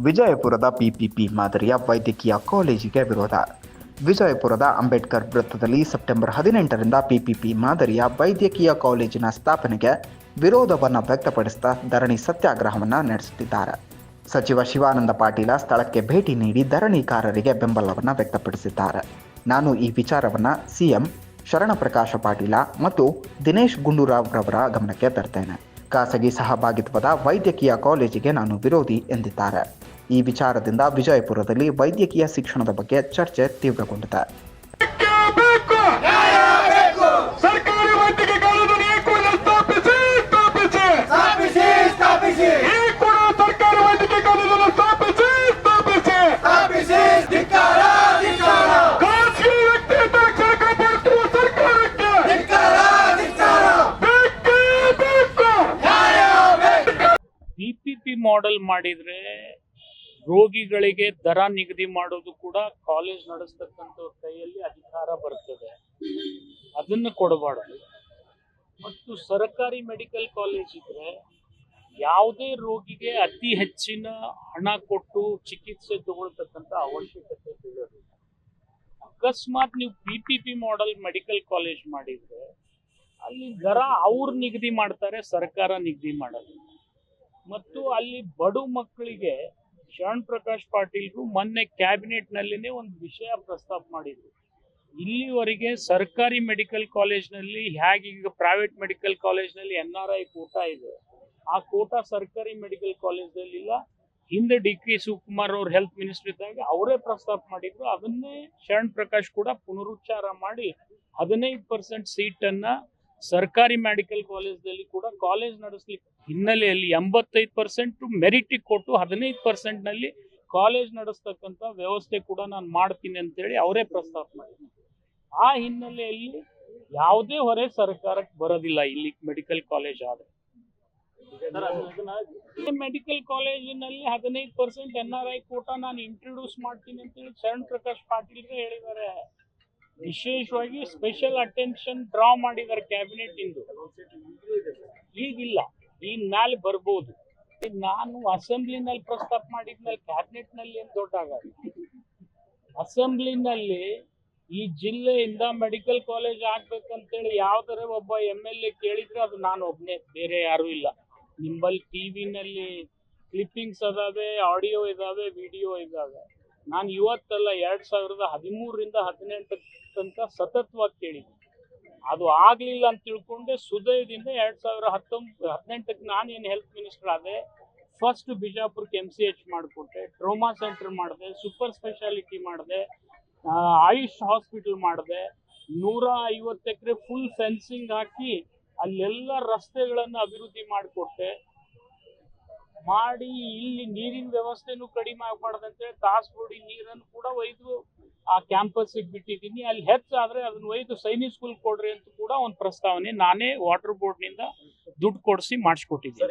ವಿಜಯಪುರದ ಪಿಪಿಪಿ ಮಾದರಿಯ ವೈದ್ಯಕೀಯ ಕಾಲೇಜಿಗೆ ವಿರೋಧ. ವಿಜಯಪುರದ ಅಂಬೇಡ್ಕರ್ ವೃತ್ತದಲ್ಲಿ ಸೆಪ್ಟೆಂಬರ್ 18ರಿಂದ ಪಿಪಿಪಿ ಮಾದರಿಯ ವೈದ್ಯಕೀಯ ಕಾಲೇಜಿನ ಸ್ಥಾಪನೆಗೆ ವಿರೋಧವನ್ನು ವ್ಯಕ್ತಪಡಿಸುತ್ತಾ ಧರಣಿ ಸತ್ಯಾಗ್ರಹವನ್ನು ನಡೆಸುತ್ತಿದ್ದಾರೆ. ಸಚಿವ ಶಿವಾನಂದ ಪಾಟೀಲ ಸ್ಥಳಕ್ಕೆ ಭೇಟಿ ನೀಡಿ ಧರಣಿಕಾರರಿಗೆ ಬೆಂಬಲವನ್ನು ವ್ಯಕ್ತಪಡಿಸಿದ್ದಾರೆ. ನಾನು ಈ ವಿಚಾರವನ್ನು ಸಿಎಂ ಶರಣಪ್ರಕಾಶ ಪಾಟೀಲ ಮತ್ತು ದಿನೇಶ್ ಗುಂಡೂರಾವ್ ರವರ ಗಮನಕ್ಕೆ ತರ್ತೇನೆ. ಖಾಸಗಿ ಸಹಭಾಗಿತ್ವದ ವೈದ್ಯಕೀಯ ಕಾಲೇಜಿಗೆ ನಾನು ವಿರೋಧಿ ಎಂದಿದ್ದಾರೆ. ಈ ವಿಚಾರದಿಂದ ವಿಜಯಪುರದಲ್ಲಿ ವೈದ್ಯಕೀಯ ಶಿಕ್ಷಣದ ಬಗ್ಗೆ ಚರ್ಚೆ ತೀವ್ರಗೊಂಡಿದೆ. ಪಿಪಿಪಿ ಮಾಡೆಲ್ ಮಾಡಿದ್ರೆ ರೋಗಿಗಳಿಗೆ ದರ ನಿಗದಿ ಮಾಡೋದು ಕೂಡ ಕಾಲೇಜ್ ನಡೆಸ್ತಕ್ಕಂಥವ್ರ ಕೈಯಲ್ಲಿ ಅಧಿಕಾರ ಬರ್ತದೆ. ಅದನ್ನು ಕೊಡಬಾರ್ದು. ಮತ್ತು ಸರ್ಕಾರಿ ಮೆಡಿಕಲ್ ಕಾಲೇಜ್ ಇದ್ರೆ ಯಾವುದೇ ರೋಗಿಗೆ ಅತಿ ಹೆಚ್ಚಿನ ಹಣ ಕೊಟ್ಟು ಚಿಕಿತ್ಸೆ ತಗೊಳ್ತಕ್ಕಂಥ ಅವಶ್ಯಕತೆ ಬೀಳೋದಿಲ್ಲ. ಅಕಸ್ಮಾತ್ ನೀವು ಪಿಪಿಪಿ ಮಾಡೆಲ್ ಮೆಡಿಕಲ್ ಕಾಲೇಜ್ ಮಾಡಿದ್ರೆ ಅಲ್ಲಿ ದರ ಅವ್ರು ನಿಗದಿ ಮಾಡ್ತಾರೆ, ಸರ್ಕಾರ ನಿಗದಿ ಮಾಡೋದಿಲ್ಲ. ಮತ್ತು ಅಲ್ಲಿ ಬಡ ಮಕ್ಕಳಿಗೆ ಶರಣ್ ಪ್ರಕಾಶ್ ಪಾಟೀಲ್ರು ಮೊನ್ನೆ ಕ್ಯಾಬಿನೆಟ್ ನಲ್ಲಿನೇ ಒಂದು ವಿಷಯ ಪ್ರಸ್ತಾಪ ಮಾಡಿದ್ರು. ಇಲ್ಲಿವರೆಗೆ ಸರ್ಕಾರಿ ಮೆಡಿಕಲ್ ಕಾಲೇಜ್ನಲ್ಲಿ ಹೇಗೀಗ ಪ್ರೈವೇಟ್ ಮೆಡಿಕಲ್ ಕಾಲೇಜ್ನಲ್ಲಿ NRI ಕೋಟಾ ಇದೆ, ಆ ಕೋಟಾ ಸರ್ಕಾರಿ ಮೆಡಿಕಲ್ ಕಾಲೇಜ್ನಲ್ಲಿ ಇಲ್ಲ. ಹಿಂದೆ DK ಶಿವಕುಮಾರ್ ಅವ್ರ ಹೆಲ್ತ್ ಮಿನಿಸ್ಟರ್ ಇದ್ದಾಗ ಅವರೇ ಪ್ರಸ್ತಾಪ ಮಾಡಿದ್ರು. ಅದನ್ನೇ ಶರಣ್ ಪ್ರಕಾಶ್ ಕೂಡ ಪುನರುಚ್ಚಾರ ಮಾಡಿ 15% ಸೀಟನ್ನ ಸರ್ಕಾರಿ ಮೆಡಿಕಲ್ ಕಾಲೇಜ್ನಲ್ಲಿ ಕೂಡ ಕಾಲೇಜ್ ನಡೆಸಲಿಕ್ಕೆ ಹಿನ್ನೆಲೆಯಲ್ಲಿ 85% ಮೆರಿಟಿಗೆ ಕೊಟ್ಟು 15% ನಲ್ಲಿ ಕಾಲೇಜ್ ನಡೆಸ್ತಕ್ಕಂಥ ವ್ಯವಸ್ಥೆ ಕೂಡ ನಾನು ಮಾಡ್ತೀನಿ ಅಂತೇಳಿ ಅವರೇ ಪ್ರಸ್ತಾಪ ಮಾಡಿದ್ರು. ಆ ಹಿನ್ನೆಲೆಯಲ್ಲಿ ಯಾವುದೇ ಹೊರೆ ಸರ್ಕಾರಕ್ಕೆ ಬರೋದಿಲ್ಲ ಇಲ್ಲಿ ಮೆಡಿಕಲ್ ಕಾಲೇಜ್ ಆದ್ರೆ. ಮೆಡಿಕಲ್ ಕಾಲೇಜಿನಲ್ಲಿ 15% NRI ಕೋಟಾ ನಾನು ಇಂಟ್ರೊಡ್ಯೂಸ್ ಮಾಡ್ತೀನಿ ಅಂತೇಳಿ ಶರಣ್ ಪ್ರಕಾಶ್ ಪಾಟೀಲ್ ಹೇಳಿದ್ದಾರೆ. ವಿಶೇಷವಾಗಿ ಸ್ಪೆಷಲ್ ಅಟೆನ್ಷನ್ ಡ್ರಾ ಮಾಡಿದ್ದಾರೆ ಕ್ಯಾಬಿನೆಟ್ ಇಂದು. ಈಗಿಲ್ಲ, ಈಗ ಮ್ಯಾಲೆ ಬರ್ಬೋದು. ನಾನು ಅಸೆಂಬ್ಲಿನಲ್ಲಿ ಪ್ರಸ್ತಾಪ ಮಾಡಿದ್ಮೇಲೆ ಕ್ಯಾಬಿನೆಟ್ ನಲ್ಲಿ ಏನ್ ದೊಡ್ಡ ಆಗಲ್ಲ. ಅಸೆಂಬ್ಲಿನಲ್ಲಿ ಈ ಜಿಲ್ಲೆಯಿಂದ ಮೆಡಿಕಲ್ ಕಾಲೇಜ್ ಆಗ್ಬೇಕಂತೇಳಿ ಯಾವ್ದಾರ ಒಬ್ಬ MLA ಕೇಳಿದ್ರೆ ಅದು ನಾನು ಒಬ್ನೇ, ಬೇರೆ ಯಾರು ಇಲ್ಲ. ನಿಮ್ಮಲ್ಲಿ ಟಿವಿನಲ್ಲಿ ಕ್ಲಿಪ್ಪಿಂಗ್ಸ್ ಅದಾವೆ, ಆಡಿಯೋ ಇದಾವೆ, ವಿಡಿಯೋ ಇದಾವೆ. ನಾನು ಇವತ್ತಲ್ಲ 2013ರಿಂದ 18 ತನಕ ಸತತವಾಗಿ ಕೇಳಿದ್ದೆ. ಅದು ಆಗ್ಲಿಲ್ಲ ಅಂತ ತಿಳ್ಕೊಂಡೆ ಸುದಯದಿಂದ 2018ಕ್ಕೆ ನಾನೇನು ಹೆಲ್ತ್ ಮಿನಿಸ್ಟರ್ ಆದೆ, ಫಸ್ಟ್ ಬಿಜಾಪುರಕ್ಕೆ MCH ಮಾಡಿಕೊಟ್ಟೆ, ಟ್ರೋಮಾ ಸೆಂಟರ್ ಮಾಡಿದೆ, ಸೂಪರ್ ಸ್ಪೆಷಾಲಿಟಿ ಮಾಡಿದೆ, ಆಯುಷ್ ಹಾಸ್ಪಿಟಲ್ ಮಾಡಿದೆ, 150 ಎಕರೆ ಫುಲ್ ಫೆನ್ಸಿಂಗ್ ಹಾಕಿ ಅಲ್ಲೆಲ್ಲ ರಸ್ತೆಗಳನ್ನು ಅಭಿವೃದ್ಧಿ ಮಾಡಿಕೊಟ್ಟೆ. ಮಾಡಿ ಇಲ್ಲಿ ನೀರಿನ ವ್ಯವಸ್ಥೆನೂ ಕಡಿಮೆ ಆಗ್ಬಾರ್ದಂತೇಳಿ ತಾಸ್ಬೋಡಿ ನೀರನ್ನು ಕೂಡ ಒಯ್ದು ಆ ಕ್ಯಾಂಪಸ್ಗೆ ಬಿಟ್ಟಿದ್ದೀನಿ. ಅಲ್ಲಿ ಹೆಚ್ಚಾದ್ರೆ ಅದನ್ನ ಒಯ್ದು ಸೈನಿಕ್ ಸ್ಕೂಲ್ ಕೊಡ್ರಿ ಅಂತ ಕೂಡ ಒಂದು ಪ್ರಸ್ತಾವನೆ ನಾನೇ ವಾಟರ್ ಬೋರ್ಡ್ನಿಂದ ದುಡ್ಡು ಕೊಡಿಸಿ ಮಾಡಿಸ್ಕೊಟ್ಟಿದ್ದೀನಿ.